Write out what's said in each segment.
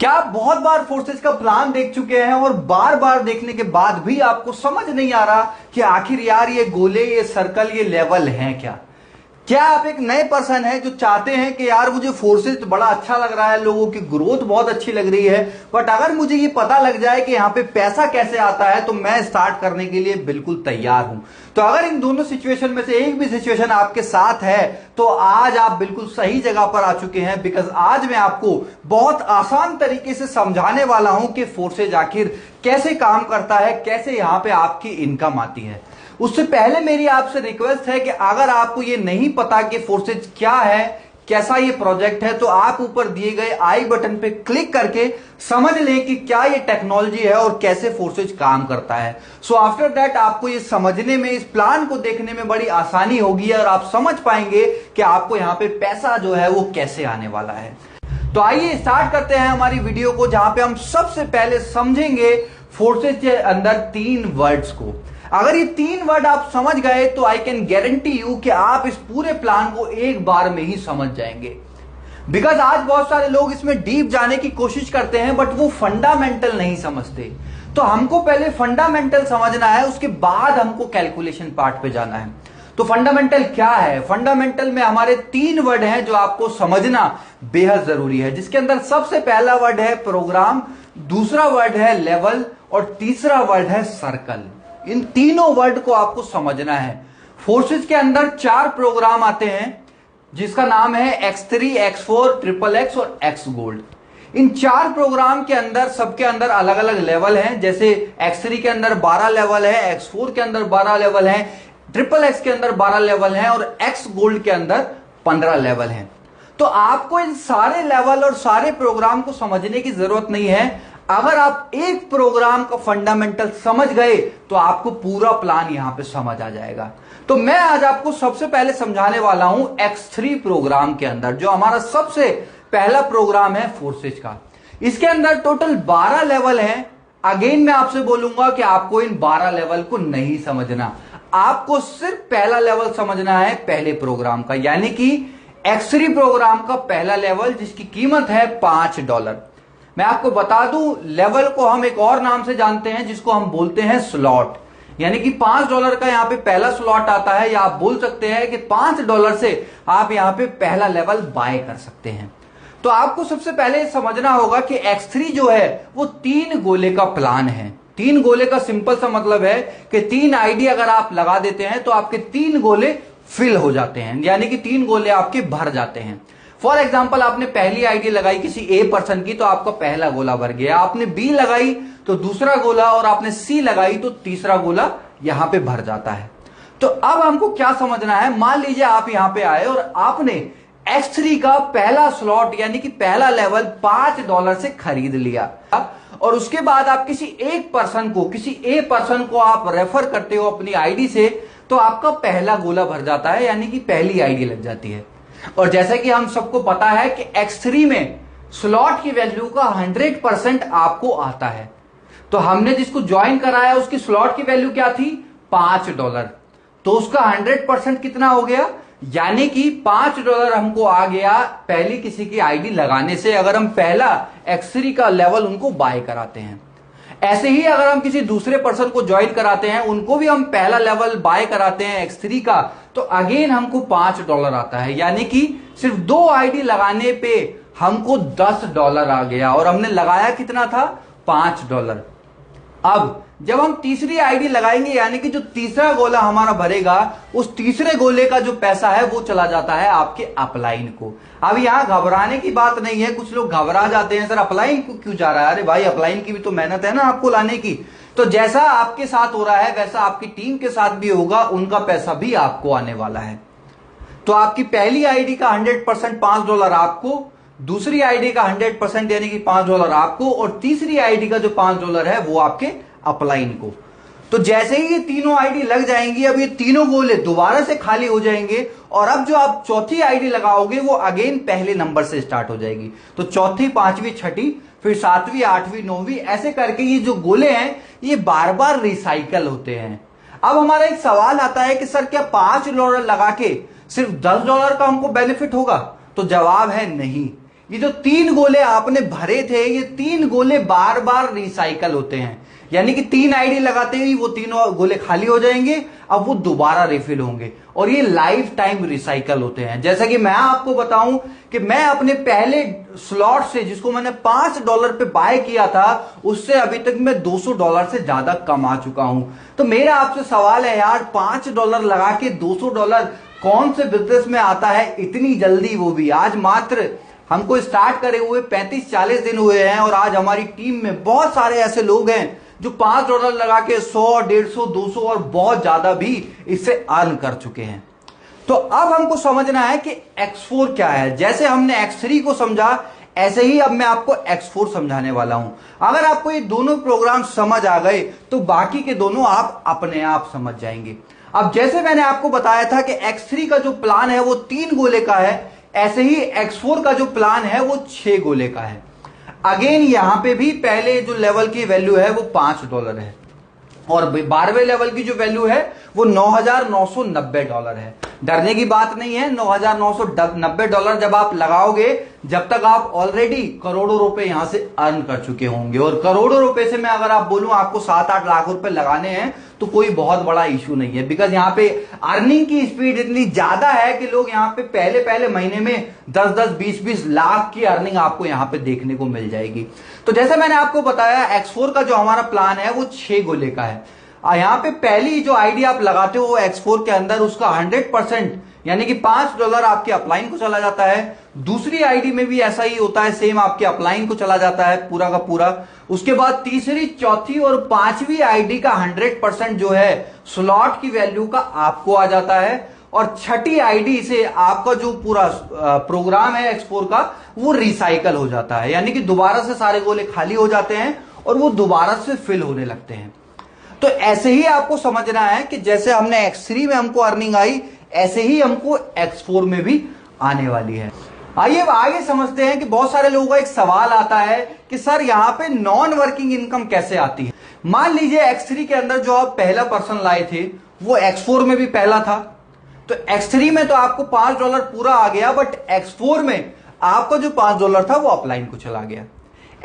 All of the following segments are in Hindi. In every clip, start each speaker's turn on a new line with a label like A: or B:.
A: क्या आप बहुत बार फोर्सेज का प्लान देख चुके हैं और बार बार देखने के बाद भी आपको समझ नहीं आ रहा कि आखिर यार ये गोले, ये सर्कल, ये लेवल हैं क्या? क्या आप एक नए पर्सन हैं जो चाहते हैं कि यार मुझे फोर्सेज बड़ा अच्छा लग रहा है, लोगों की ग्रोथ बहुत अच्छी लग रही है, बट अगर मुझे ये पता लग जाए कि यहाँ पे पैसा कैसे आता है तो मैं स्टार्ट करने के लिए बिल्कुल तैयार हूं। तो अगर इन दोनों सिचुएशन में से एक भी सिचुएशन आपके साथ है तो आज आप बिल्कुल सही जगह पर आ चुके हैं, बिकॉज आज मैं आपको बहुत आसान तरीके से समझाने वाला हूं कि फोर्सेज आखिर कैसे काम करता है, कैसे यहां पे आपकी इनकम आती है। उससे पहले मेरी आपसे रिक्वेस्ट है कि अगर आपको ये नहीं पता कि फोर्सेज क्या है, कैसा ये प्रोजेक्ट है, तो आप ऊपर दिए गए आई बटन पे क्लिक करके समझ लें कि क्या ये टेक्नोलॉजी है और कैसे फोर्सेज काम करता है। सो आफ्टर दैट आपको ये समझने में, इस प्लान को देखने में बड़ी आसानी होगी और आप समझ पाएंगे कि आपको यहाँ पे पैसा जो है वो कैसे आने वाला है। तो आइए स्टार्ट करते हैं हमारी वीडियो को, जहां पे हम सबसे पहले समझेंगे फोर्सेज के अंदर 3 वर्ड्स को। अगर ये 3 वर्ड आप समझ गए तो आई कैन गारंटी यू कि आप इस पूरे प्लान को एक बार में ही समझ जाएंगे। बिकॉज आज बहुत सारे लोग इसमें डीप जाने की कोशिश करते हैं बट वो फंडामेंटल नहीं समझते। तो हमको पहले फंडामेंटल समझना है, उसके बाद हमको कैलकुलेशन पार्ट पे जाना है। तो फंडामेंटल क्या है? फंडामेंटल में हमारे 3 वर्ड हैं जो आपको समझना बेहद जरूरी है, जिसके अंदर सबसे पहला वर्ड है प्रोग्राम, दूसरा वर्ड है लेवल और तीसरा वर्ड है सर्कल। इन तीनों वर्ड को आपको समझना है। फोर्सेज के अंदर 4 प्रोग्राम आते हैं जिसका नाम है X3, X4, XXX और X गोल्ड। इन 4 प्रोग्राम के अंदर सबके अंदर अलग अलग लेवल हैं। जैसे X3 के अंदर 12 लेवल है, X4 के अंदर 12 लेवल है, XXX के अंदर 12 लेवल हैं और X गोल्ड के अंदर 15 लेवल हैं। तो आपको इन सारे लेवल और सारे प्रोग्राम को समझने की जरूरत नहीं है। अगर आप एक प्रोग्राम का फंडामेंटल समझ गए तो आपको पूरा प्लान यहां पे समझ आ जाएगा। तो मैं आज आपको सबसे पहले समझाने वाला हूं X3 प्रोग्राम के अंदर, जो हमारा सबसे पहला प्रोग्राम है फोर्सेज का। इसके अंदर टोटल 12 लेवल हैं। अगेन मैं आपसे बोलूंगा कि आपको इन 12 लेवल को नहीं समझना, आपको सिर्फ पहला लेवल समझना है पहले प्रोग्राम का, यानी कि X3 प्रोग्राम का पहला लेवल जिसकी कीमत है $5। मैं आपको बता दूं, लेवल को हम एक और नाम से जानते हैं जिसको हम बोलते हैं स्लॉट, यानी कि $5 का यहां पे पहला स्लॉट आता है, या आप बोल सकते हैं कि $5 से आप यहां पे पहला लेवल बाय कर सकते हैं। तो आपको सबसे पहले समझना होगा कि X3 जो है वो 3 गोले का प्लान है। 3 गोले का सिंपल सा मतलब है कि 3 आईडी अगर आप लगा देते हैं तो आपके 3 गोले फिल हो जाते हैं, यानी कि 3 गोले आपके भर जाते हैं। फॉर एग्जाम्पल, आपने पहली आईडी लगाई किसी ए पर्सन की तो आपका पहला गोला भर गया, आपने बी लगाई तो दूसरा गोला, और आपने सी लगाई तो तीसरा गोला यहां पे भर जाता है। तो अब हमको क्या समझना है, मान लीजिए आप यहां पे आए और आपने X3 का पहला स्लॉट यानी कि पहला लेवल $5 से खरीद लिया, और उसके बाद आप किसी एक पर्सन को, किसी ए पर्सन को आप रेफर करते हो अपनी आईडी से, तो आपका पहला गोला भर जाता है, यानी कि पहली आईडी लग जाती है। और जैसे कि हम सबको पता है कि X3 में स्लॉट की वैल्यू का 100% आपको आता है। तो हमने जिसको ज्वाइन कराया उसकी स्लॉट की वैल्यू क्या थी? $5। तो उसका 100% कितना हो गया? यानी कि $5 हमको आ गया पहली किसी की आईडी लगाने से, अगर हम पहला X3 का लेवल उनको बाय कराते हैं। ऐसे ही अगर हम किसी दूसरे पर्सन को ज्वाइन कराते हैं, उनको भी हम पहला लेवल बाय कराते हैं X3 का, तो अगेन हमको $5 आता है, यानी कि सिर्फ 2 आईडी लगाने पे हमको $10 आ गया, और हमने लगाया कितना था? $5। अब जब हम तीसरी आईडी लगाएंगे, यानी कि जो तीसरा गोला हमारा भरेगा, उस तीसरे गोले का जो पैसा है वो चला जाता है आपके अपलाइन को। अब यहां घबराने की बात नहीं है। कुछ लोग घबरा जाते हैं, सर अपलाइन को क्यों जा रहा है? अरे भाई, अपलाइन की भी तो मेहनत है ना आपको लाने की। तो जैसा आपके साथ हो रहा है वैसा आपकी टीम के साथ भी होगा, उनका पैसा भी आपको आने वाला है। तो आपकी पहली आईडी का 100% $5 आपको, दूसरी आईडी का 100% यानी कि $5 आपको, और तीसरी आईडी का जो $5 है वो आपके अपलाइन को। तो जैसे ही ये तीनों आईडी लग जाएंगी, अब ये तीनों गोले दोबारा से खाली हो जाएंगे, और अब जो आप चौथी आईडी लगाओगे वो अगेन पहले नंबर से स्टार्ट हो जाएगी। तो चौथी, पांचवी, छठी, फिर 7वीं, 8वीं, 9वीं, ऐसे करके ये जो गोले हैं ये बार बार रिसाइकल होते हैं। अब हमारा एक सवाल आता है कि सर क्या $5 लगा के सिर्फ $10 का हमको बेनिफिट होगा? तो जवाब है नहीं। ये जो 3 गोले आपने भरे थे, ये 3 गोले बार बार रिसाइकल होते हैं, यानी कि 3 आईडी लगाते ही वो 3 गोले खाली हो जाएंगे, अब वो दोबारा रिफिल होंगे और ये लाइफ टाइम रिसाइकल होते हैं। जैसा कि मैं आपको बताऊं कि मैं अपने पहले स्लॉट से, जिसको मैंने $5 पे बाय किया था, उससे अभी तक मैं $200 से ज्यादा कमा चुका हूं। तो मेरा आपसे सवाल है यार, $5 लगा के $200 कौन से बिजनेस में आता है इतनी जल्दी, वो भी आज मात्र हमको स्टार्ट करे हुए 35-40 दिन हुए हैं और आज हमारी टीम में बहुत सारे ऐसे लोग हैं जो $5 लगा के 100, 150, 200 और बहुत ज्यादा भी इससे अर्न कर चुके हैं। तो अब हमको समझना है कि X4 क्या है। जैसे हमने X3 को समझा, ऐसे ही अब मैं आपको X4 समझाने वाला हूं। अगर आपको ये दोनों प्रोग्राम समझ आ गए तो बाकी के दोनों आप अपने आप समझ जाएंगे। अब जैसे मैंने आपको बताया था कि X3 का जो प्लान है वो 3 गोले का है, ऐसे ही X4 का जो प्लान है वो 6 गोले का है। अगेन यहां पे भी पहले जो लेवल की वैल्यू है वो $5 है और 12वें लेवल की जो वैल्यू है वो $9,990 है। डरने की बात नहीं है, $9,990 जब आप लगाओगे, जब तक आप ऑलरेडी करोड़ों रुपए यहां से अर्न कर चुके होंगे। और करोड़ों रुपए से मैं अगर आप बोलूं आपको 7-8 लाख रुपए लगाने हैं तो कोई बहुत बड़ा इश्यू नहीं है, बिकॉज यहाँ पे अर्निंग की स्पीड इतनी ज्यादा है कि लोग यहाँ पे पहले महीने में 10-10, 20-20 लाख की अर्निंग आपको यहाँ पे देखने को मिल जाएगी। तो जैसे मैंने आपको बताया, X4 का जो हमारा प्लान है वो 6 गोले का है। यहाँ पे पहली जो आईडी आप लगाते हो X4 के अंदर, उसका 100% यानी कि $5 आपके अपलाइन को चला जाता है। दूसरी आईडी में भी ऐसा ही होता है, सेम आपके अपलाइन को चला जाता है पूरा का पूरा। उसके बाद तीसरी, चौथी और 5वीं आईडी का 100% जो है स्लॉट की वैल्यू का आपको आ जाता है। और छठी आईडी से आपका जो पूरा प्रोग्राम है X4 का वो रिसाइकल हो जाता है, यानी कि दोबारा से सारे गोले खाली हो जाते हैं और वो दोबारा से फिल होने लगते हैं। तो ऐसे ही आपको समझना है कि जैसे हमने X3 में हमको अर्निंग आई, ऐसे ही हमको X4 में भी आने वाली है। आइए अब आगे समझते हैं कि बहुत सारे लोगों का एक सवाल आता है कि सर यहाँ पे नॉन वर्किंग इनकम कैसे आती है। मान लीजिए X3 के अंदर जो आप पहला पर्सन लाए थे वो X4 में भी पहला था, तो X3 में तो आपको $5 पूरा आ गया, बट X4 में आपका जो $5 था वो अपलाइन को चला गया।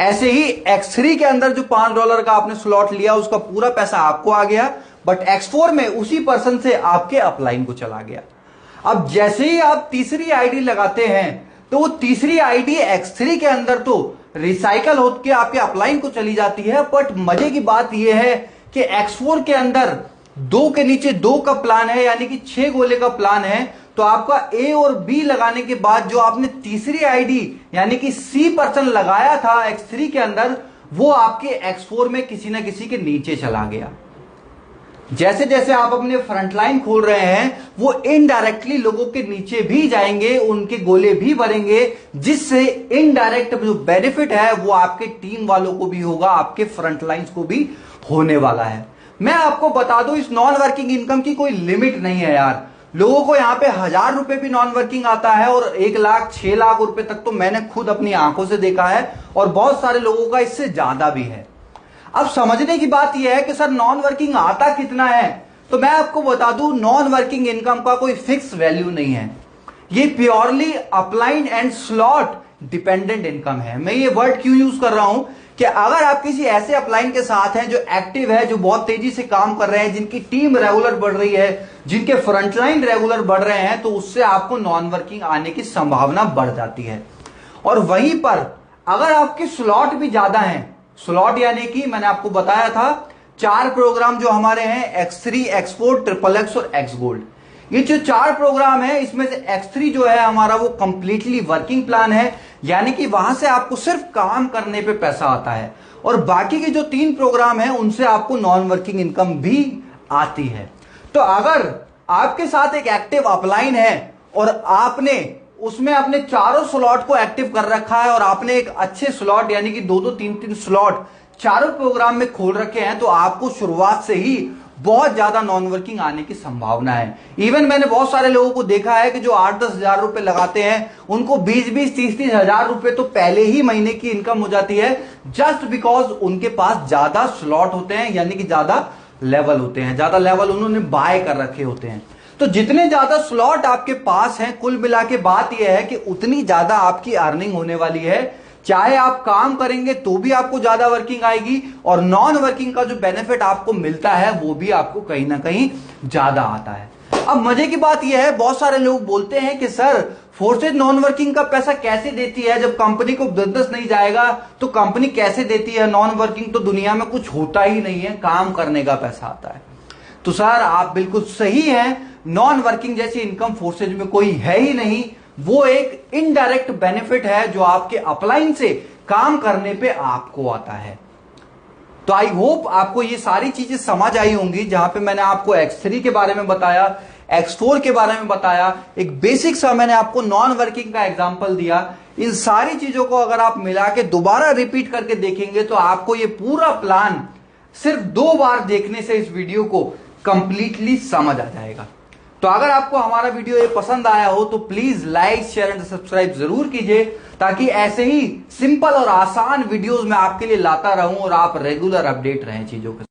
A: ऐसे ही X3 के अंदर जो $5 का आपने स्लॉट लिया उसका पूरा पैसा आपको आ गया, बट X4 में उसी पर्सन से आपके अपलाइन को चला गया। अब जैसे ही आप तीसरी आईडी लगाते हैं तो वो तीसरी आईडी X3 के अंदर तो रिसाइकल होकर आपके अपलाइन को चली जाती है, बट मजे की बात यह है कि X4 के अंदर 2 के नीचे 2 का प्लान है, यानी कि 6 गोले का प्लान है। तो आपका A और B लगाने के बाद जो आपने तीसरी आईडी यानी कि C पर्सन लगाया था X3 के अंदर, वो आपके X4 में किसी ना किसी के नीचे चला गया। जैसे जैसे आप अपने फ्रंटलाइन खोल रहे हैं वो इनडायरेक्टली लोगों के नीचे भी जाएंगे, उनके गोले भी भरेंगे, जिससे इनडायरेक्ट जो बेनिफिट है वो आपके टीम वालों को भी होगा, आपके फ्रंटलाइंस को भी होने वाला है। मैं आपको बता दूं, इस नॉन वर्किंग इनकम की कोई लिमिट नहीं है यार। लोगों को यहाँ पे $1000 भी नॉन वर्किंग आता है और 1 लाख 6 लाख रुपए तक तो मैंने खुद अपनी आंखों से देखा है, और बहुत सारे लोगों का इससे ज्यादा भी है। अब समझने की बात यह है कि सर नॉन वर्किंग आता कितना है, तो मैं आपको बता दूं नॉन वर्किंग इनकम का कोई फिक्स वैल्यू नहीं है। ये purely upline and slot dependent income है। मैं ये वर्ड क्यों यूज कर रहा हूं कि अगर आप किसी ऐसे अपलाइन के साथ हैं जो एक्टिव है, जो बहुत तेजी से काम कर रहे हैं, जिनकी टीम रेगुलर बढ़ रही है, जिनके फ्रंटलाइन रेगुलर बढ़ रहे हैं, तो उससे आपको नॉन वर्किंग आने की संभावना बढ़ जाती है। और वहीं पर अगर आपके स्लॉट भी ज्यादा हैं, स्लॉट यानी कि मैंने आपको बताया था 4 प्रोग्राम जो हमारे हैं X3, X4, XXX और X गोल्ड, ये जो 4 प्रोग्राम है इसमें से X3 जो है हमारा वो कंप्लीटली वर्किंग प्लान है, यानी कि वहां से आपको सिर्फ काम करने पे पैसा आता है, और बाकी के जो 3 प्रोग्राम है उनसे आपको नॉन वर्किंग इनकम भी आती है। तो अगर आपके साथ एक एक्टिव अपलाइन है और आपने उसमें अपने चारों स्लॉट को एक्टिव कर रखा है और आपने एक अच्छे स्लॉट यानी कि 2-2, 3-3 स्लॉट चारों प्रोग्राम में खोल रखे हैं, तो आपको शुरुआत से ही बहुत ज्यादा नॉन वर्किंग आने की संभावना है। इवन मैंने बहुत सारे लोगों को देखा है कि जो 8-10 हजार रुपए लगाते हैं उनको 20-20, 30-30 हजार रुपए तो पहले ही महीने की इनकम हो जाती है, जस्ट बिकॉज उनके पास ज्यादा स्लॉट होते हैं, यानी कि ज्यादा लेवल होते हैं, ज्यादा लेवल उन्होंने बाय कर रखे होते हैं। तो जितने ज्यादा स्लॉट आपके पास हैं, कुल मिला के बात यह है कि उतनी ज्यादा आपकी अर्निंग होने वाली है। चाहे आप काम करेंगे तो भी आपको ज्यादा वर्किंग आएगी, और नॉन वर्किंग का जो बेनिफिट आपको मिलता है वो भी आपको कहीं ना कहीं ज्यादा आता है। अब मजे की बात यह है, बहुत सारे लोग बोलते हैं कि सर फोर्सेज नॉन वर्किंग का पैसा कैसे देती है, जब कंपनी को बिजनेस नहीं जाएगा तो कंपनी कैसे देती है? नॉन वर्किंग तो दुनिया में कुछ होता ही नहीं है, काम करने का पैसा आता है। तो सर आप बिल्कुल सही हैं, नॉन वर्किंग जैसी इनकम फोर्सेज में कोई है ही नहीं। वो एक इनडायरेक्ट बेनिफिट है जो आपके अपलाइन से काम करने पे आपको आता है। तो आई होप आपको ये सारी चीजें समझ आई होंगी, जहां पे मैंने आपको X3 के बारे में बताया, X4 के बारे में बताया, एक बेसिक सा मैंने आपको नॉन वर्किंग का एग्जांपल दिया। इन सारी चीजों को अगर आप मिला के दोबारा रिपीट करके देखेंगे तो आपको ये पूरा प्लान सिर्फ 2 बार देखने से इस वीडियो को कंप्लीटली समझ आ जाएगा। तो अगर आपको हमारा वीडियो ये पसंद आया हो तो please like, share and subscribe जरूर कीजिए, ताकि ऐसे ही सिंपल और आसान वीडियोस मैं आपके लिए लाता रहूं और आप रेगुलर अपडेट रहें चीजों के।